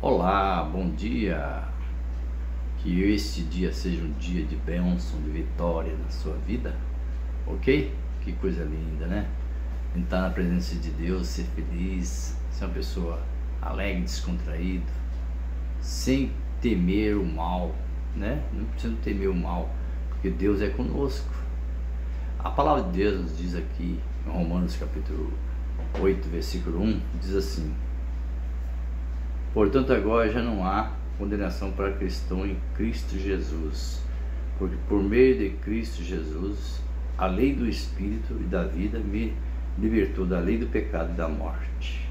Olá, bom dia. Que este dia seja um dia de bênção, de vitória na sua vida, ok? Que coisa linda, né? Entrar na presença de Deus, ser feliz, ser uma pessoa alegre, descontraído, sem temer o mal, né? Não precisa temer o mal, porque Deus é conosco. A palavra de Deus nos diz aqui, em Romanos capítulo 8, versículo 1, diz assim: portanto, agora já não há condenação para cristão em Cristo Jesus, porque por meio de Cristo Jesus, a lei do Espírito e da vida me libertou da lei do pecado e da morte.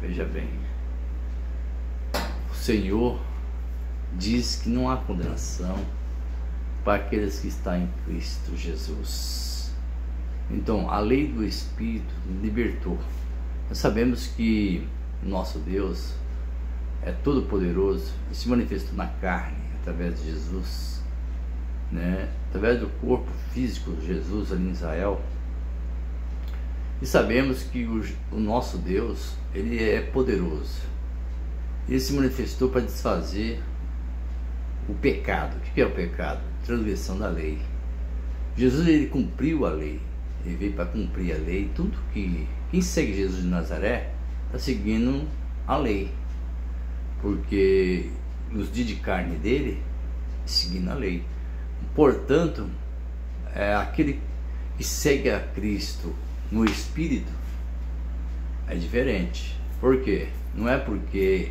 Veja bem, o Senhor diz que não há condenação para aqueles que estão em Cristo Jesus. Então, a lei do Espírito libertou. Nós sabemos que nosso Deus é todo poderoso e se manifestou na carne através de Jesus, né? Através do corpo físico de Jesus ali em Israel. E sabemos que o nosso Deus, ele é poderoso. Ele se manifestou para desfazer o pecado. O que é o pecado? Transgressão da lei. Jesus, ele cumpriu a lei. Ele veio para cumprir a lei. Tudo que quem segue Jesus de Nazaré está seguindo a lei, porque nos dias de carne dele, seguindo a lei. Portanto, aquele que segue a Cristo no Espírito é diferente. Por quê? Não é porque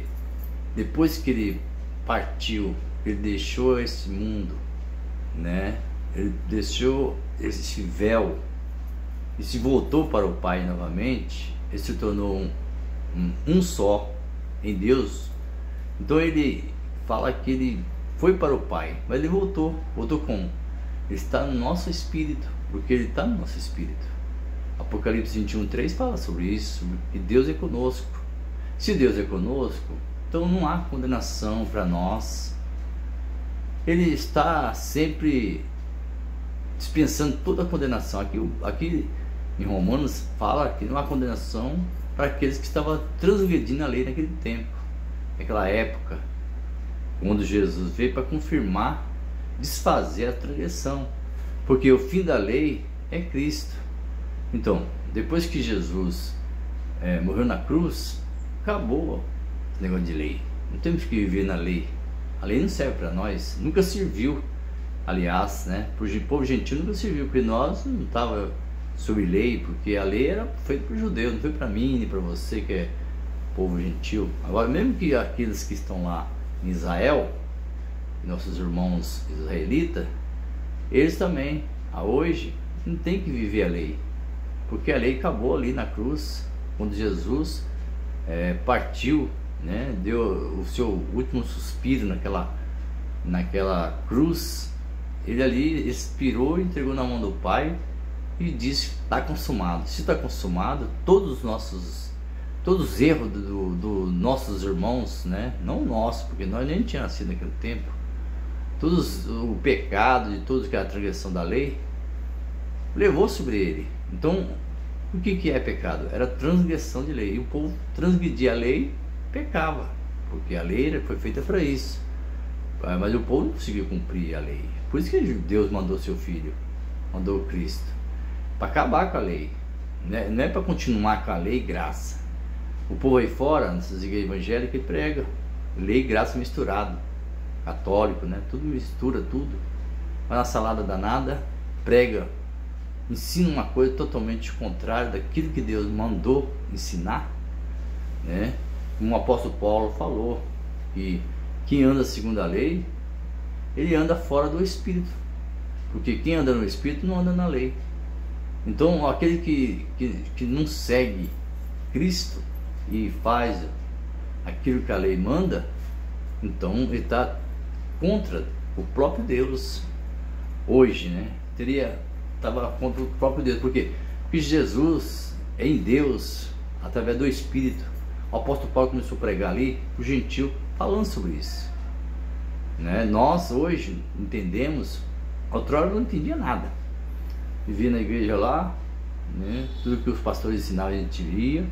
depois que ele partiu, ele deixou esse mundo, né? Ele deixou esse véu e se voltou para o Pai novamente. Ele se tornou um só em Deus. Então ele fala que ele foi para o Pai, mas ele voltou como? Ele está no nosso espírito, porque ele está no nosso espírito. Apocalipse 21:3 fala sobre isso, que Deus é conosco. Se Deus é conosco, então não há condenação para nós. Ele está sempre dispensando toda a condenação. Aqui em Romanos fala que não há condenação para aqueles que estavam transgredindo a lei naquele tempo, naquela época, quando Jesus veio para confirmar, desfazer a transgressão, porque o fim da lei é Cristo. Então, depois que Jesus morreu na cruz, acabou esse negócio de lei. Não temos que viver na lei. A lei não serve para nós, nunca serviu. Aliás, né, para o povo gentil nunca serviu, porque nós não estávamos sob lei, porque a lei era feita para o judeu, não foi para mim nem para você que é povo gentil. Agora, mesmo que aqueles que estão lá em Israel, nossos irmãos israelitas, eles também, hoje, não tem que viver a lei, porque a lei acabou ali na cruz, quando Jesus partiu, né, deu o seu último suspiro naquela cruz. Ele ali expirou, entregou na mão do Pai e disse: está consumado. Se está consumado, todos os erros dos nossos irmãos, né? Não nosso, porque nós nem tínhamos nascido naquele tempo, o pecado de todos que é a transgressão da lei, levou sobre ele. Então, o que é pecado? Era transgressão de lei. E o povo transgredia a lei, pecava, porque a lei foi feita para isso. Mas o povo não conseguiu cumprir a lei. Por isso que Deus mandou seu Filho, mandou Cristo, para acabar com a lei. Não é para continuar com a lei e graça. O povo aí fora, nessas igrejas evangélicas, ele prega lei e graça misturado, católico, né? Tudo mistura, tudo. Vai na salada danada, prega, ensina uma coisa totalmente contrária daquilo que Deus mandou ensinar, né? Como o apóstolo Paulo falou, que quem anda segundo a lei, ele anda fora do Espírito, porque quem anda no Espírito não anda na lei. Então, aquele que não segue Cristo e faz aquilo que a lei manda, então ele está contra o próprio Deus. Hoje, né, estava contra o próprio Deus. Por quê? Porque Jesus é em Deus, através do Espírito. O apóstolo Paulo começou a pregar ali, o gentil, falando sobre isso, né? Nós hoje entendemos. Outrora eu não entendia nada, vivia na igreja lá, né? Tudo que os pastores ensinavam a gente via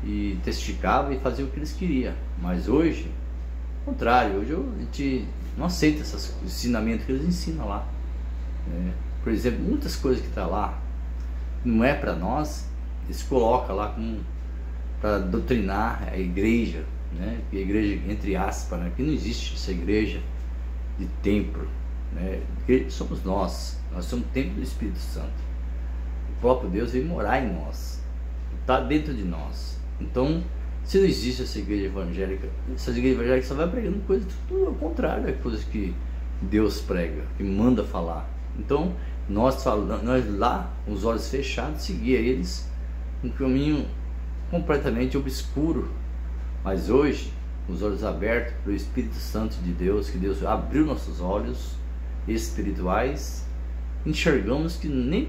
e testificava e fazia o que eles queriam. Mas hoje, ao contrário, hoje a gente não aceita esses ensinamentos que eles ensinam lá, né? Por exemplo, muitas coisas que está lá não é para nós, eles colocam lá para doutrinar a igreja, né? E a igreja, entre aspas, né? Que não existe essa igreja de templo, né? Porque somos nós somos o templo do Espírito Santo. O próprio Deus veio morar em nós, está dentro de nós. Então, se não existe essa igreja evangélica, essas igrejas evangélicas só vai pregando coisas tudo ao contrário das coisas que Deus prega, que manda falar. Então, nós lá, com os olhos fechados, seguia eles um caminho completamente obscuro. Mas hoje, com os olhos abertos pelo Espírito Santo de Deus, que Deus abriu nossos olhos espirituais, enxergamos que nem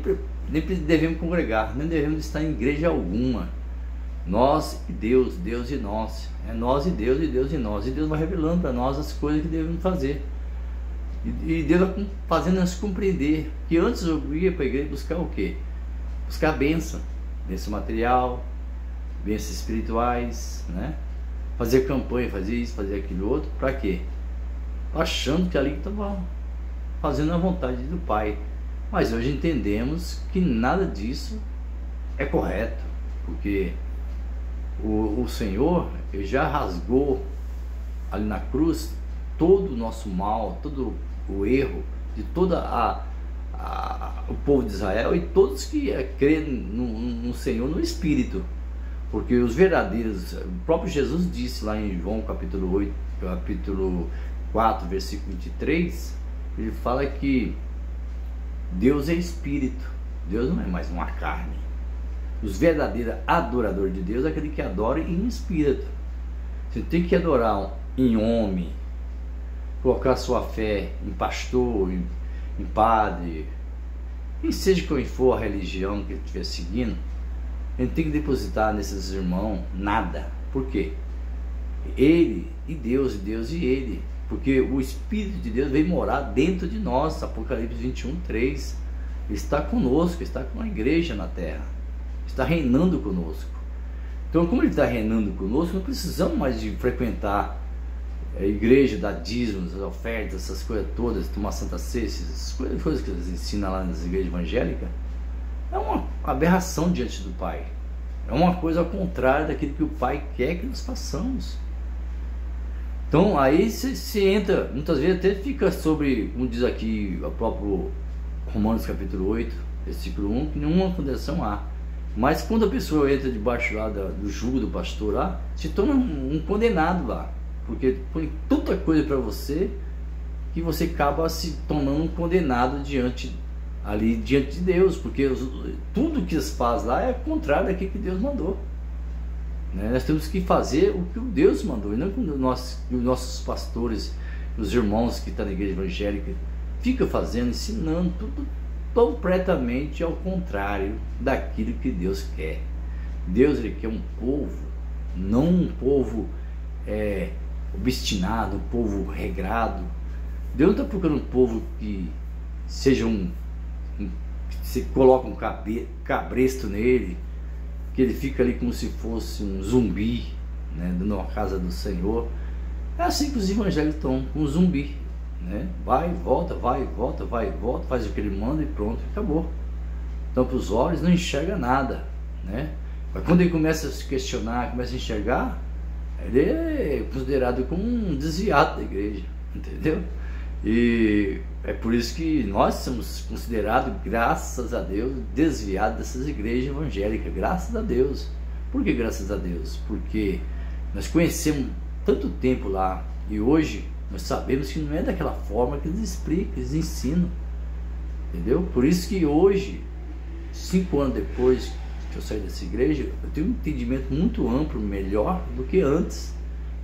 devemos congregar, nem devemos estar em igreja alguma. Nós e Deus, Deus e nós, é nós e Deus e nós, e Deus vai revelando para nós as coisas que devemos fazer, e Deus vai fazendo nos compreender que antes eu ia para a igreja buscar o quê? Buscar bênção material, bênçãos espirituais, né? Fazer campanha, fazer isso, fazer aquilo outro, para quê? Achando que ali estava fazendo a vontade do Pai. Mas hoje entendemos que nada disso é correto, porque o Senhor já rasgou ali na cruz todo o nosso mal, todo o erro de toda o povo de Israel e todos que creem no Senhor, no Espírito. Porque os verdadeiros, o próprio Jesus disse lá em João capítulo 4, versículo 23, ele fala que Deus é Espírito, Deus não é mais uma carne. Os verdadeiros adoradores de Deus é aquele que adora em espírito. Você tem que adorar em homem, colocar sua fé em pastor, em padre, e seja qual for a religião que ele estiver seguindo, ele tem que depositar nesses irmãos nada. Por quê? Ele e Deus e ele. Porque o Espírito de Deus veio morar dentro de nós. Apocalipse 21:3. Ele está conosco, está com a igreja na terra, está reinando conosco. Então, como ele está reinando conosco, não precisamos mais de frequentar a igreja, dar dízimos, as ofertas, essas coisas todas, tomar Santa Ceia, essas coisas que eles ensinam lá nas igrejas evangélicas. É uma aberração diante do Pai. É uma coisa ao contrário daquilo que o Pai quer que nós façamos. Então aí se entra, muitas vezes até fica sobre, como diz aqui o próprio Romanos capítulo 8, versículo 1, que nenhuma condenação há. Mas quando a pessoa entra debaixo lá do jugo do pastor lá, se torna um condenado lá. Porque põe tanta coisa para você que você acaba se tornando um condenado diante de Deus. Porque tudo que eles fazem lá é contrário daquilo que Deus mandou. Nós temos que fazer o que Deus mandou, e não que os nossos pastores, os irmãos que estão na igreja evangélica, ficam fazendo, ensinando tudo completamente ao contrário daquilo que Deus quer. Deus, ele quer um povo, não um povo obstinado, um povo regrado. Deus não está procurando um povo que seja que você coloca um cabresto nele, que ele fica ali como se fosse um zumbi, né, na casa do Senhor. É assim que os evangélicos estão, um zumbi, né? Vai, volta, faz o que ele manda e pronto, acabou. Então, para os olhos não enxerga nada, né? Mas quando ele começa a se questionar, começa a enxergar, ele é considerado como um desviado da igreja, entendeu? E é por isso que nós somos considerados, graças a Deus, desviados dessas igrejas evangélicas, graças a Deus. Por que graças a Deus? Porque nós conhecemos tanto tempo lá, e hoje nós sabemos que não é daquela forma que eles explicam, eles ensinam, entendeu? Por isso que hoje, 5 anos depois que eu saí dessa igreja, eu tenho um entendimento muito amplo, melhor do que antes.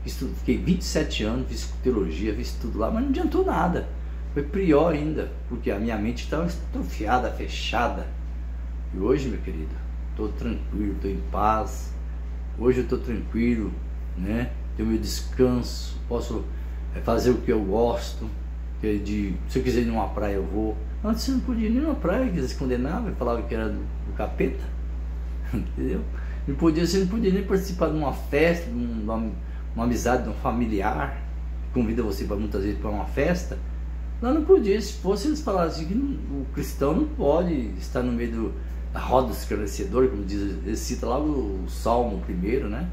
Fiquei 27 anos, fiz teologia, fiz tudo lá, mas não adiantou nada. Foi pior ainda, porque a minha mente estava atrofiada, fechada. E hoje, meu querido, estou tranquilo, estou em paz. Hoje eu estou tranquilo, né? Tenho meu descanso, posso fazer o que eu gosto. Se eu quiser ir numa praia, eu vou. Antes eu não podia ir nem numa praia, que eles condenavam e falavam que era do capeta. Entendeu? Você não podia nem participar de uma festa, de uma amizade de um familiar, convida você para muitas vezes para uma festa, lá não podia. Se fosse, eles falassem que o cristão não pode estar no meio da roda esclarecedora, como diz, ele cita lá o Salmo primeiro, né?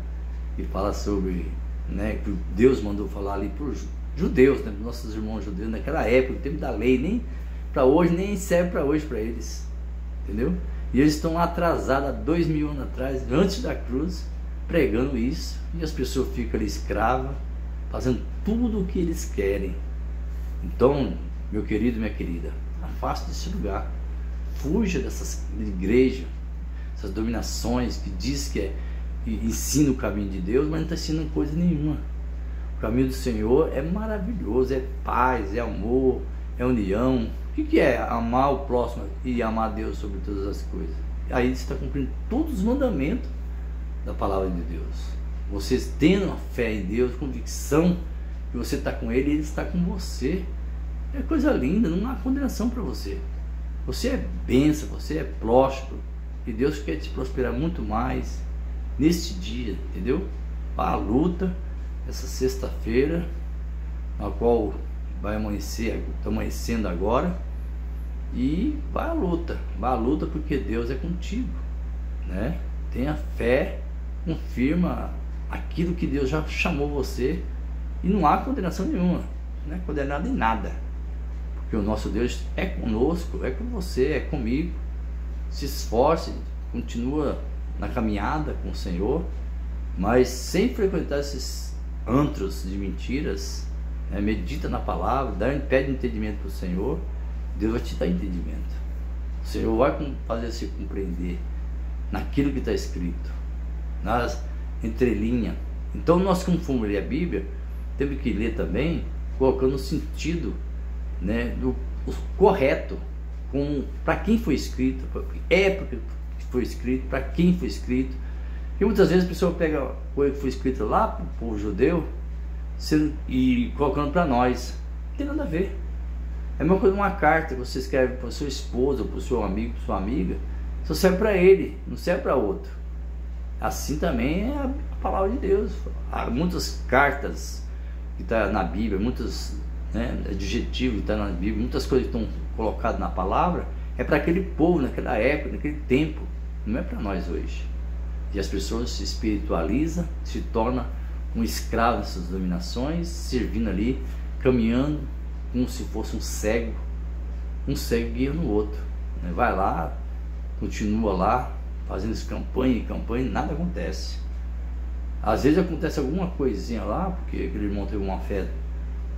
Que fala sobre, né, que Deus mandou falar ali por judeus, né, nossos irmãos judeus naquela época, no tempo da lei, nem para hoje, nem serve para hoje para eles, entendeu? E eles estão atrasados há 2000 anos atrás, antes da cruz, pregando isso, e as pessoas ficam ali escravas, fazendo tudo o que eles querem. Então, meu querido, minha querida, afaste desse lugar, fuja dessas igrejas, essas dominações que diz que ensina o caminho de Deus, mas não está ensinando coisa nenhuma. O caminho do Senhor é maravilhoso, é paz, é amor, é união. O que é amar o próximo e amar Deus sobre todas as coisas? Aí você está cumprindo todos os mandamentos da palavra de Deus. Vocês tendo a fé em Deus, convicção que você está com Ele e Ele está com você. É coisa linda, não há condenação para você. Você é bênção, você é próspero, e Deus quer te prosperar muito mais neste dia, entendeu? Vá à luta, essa sexta-feira, na qual vai amanhecer, está amanhecendo agora, e vá à luta porque Deus é contigo, né? Tenha fé, confirma aquilo que Deus já chamou você, e não há condenação nenhuma, não é condenado em nada, porque o nosso Deus é conosco, é com você, é comigo. Se esforce, continua na caminhada com o Senhor, mas sem frequentar esses antros de mentiras, né? Medita na palavra, pede entendimento para o Senhor, Deus vai te dar entendimento. O Senhor vai fazer você compreender naquilo que está escrito, nas entrelinhas. Então nós, como fomos ler a Bíblia, temos que ler também colocando o sentido, né, do correto, para quem foi escrito, para que época que foi escrito, para quem foi escrito. E muitas vezes a pessoa pega coisa que foi escrita lá para o povo judeu e colocando para nós. Não tem nada a ver. É a mesma coisa uma carta que você escreve para sua esposa, para o seu amigo, para sua amiga, só serve para ele, não serve para outro. Assim também é a palavra de Deus. Há muitas cartas que estão na Bíblia, muitos, né, adjetivos que estão na Bíblia, muitas coisas que estão colocadas na palavra, é para aquele povo, naquela época, naquele tempo, não é para nós hoje. E as pessoas se espiritualizam, se tornam um escravo dessas dominações, servindo ali, caminhando como se fosse um cego guiando o outro, né? Vai lá, continua lá, fazendo campanha e campanha, e nada acontece. Às vezes acontece alguma coisinha lá, porque aquele irmão teve uma fé,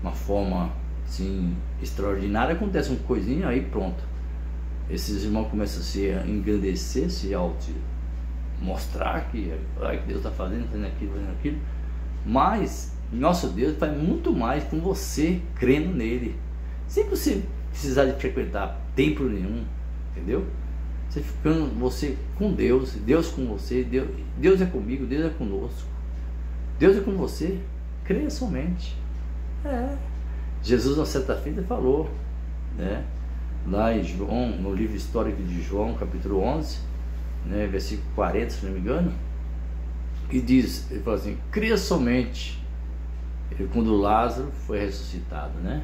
uma forma assim extraordinária, acontece uma coisinha, aí pronto, esses irmãos começam a se engrandecer, se mostrar que Deus está fazendo aquilo, mas nosso Deus faz muito mais com você crendo nele, sem você precisar de frequentar templo nenhum, entendeu? Você ficando você com Deus, Deus com você, Deus é comigo, Deus é conosco, Deus é com você, creia somente. Jesus na certa feita falou, né, lá em João, no livro histórico de João, capítulo 11, né, versículo 40, se não me engano, que diz, ele fala assim, creia somente. Quando Lázaro foi ressuscitado, né?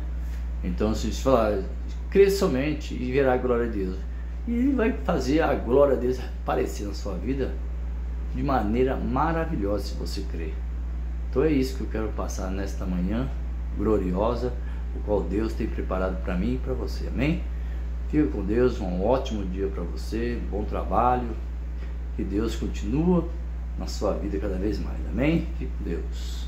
Então, se você falar, crê somente e verá a glória de Deus, e Ele vai fazer a glória de Deus aparecer na sua vida de maneira maravilhosa, se você crer. Então é isso que eu quero passar nesta manhã gloriosa, o qual Deus tem preparado para mim e para você, amém? Fica com Deus, um ótimo dia para você, bom trabalho, que Deus continua na sua vida cada vez mais, amém? Fique com Deus.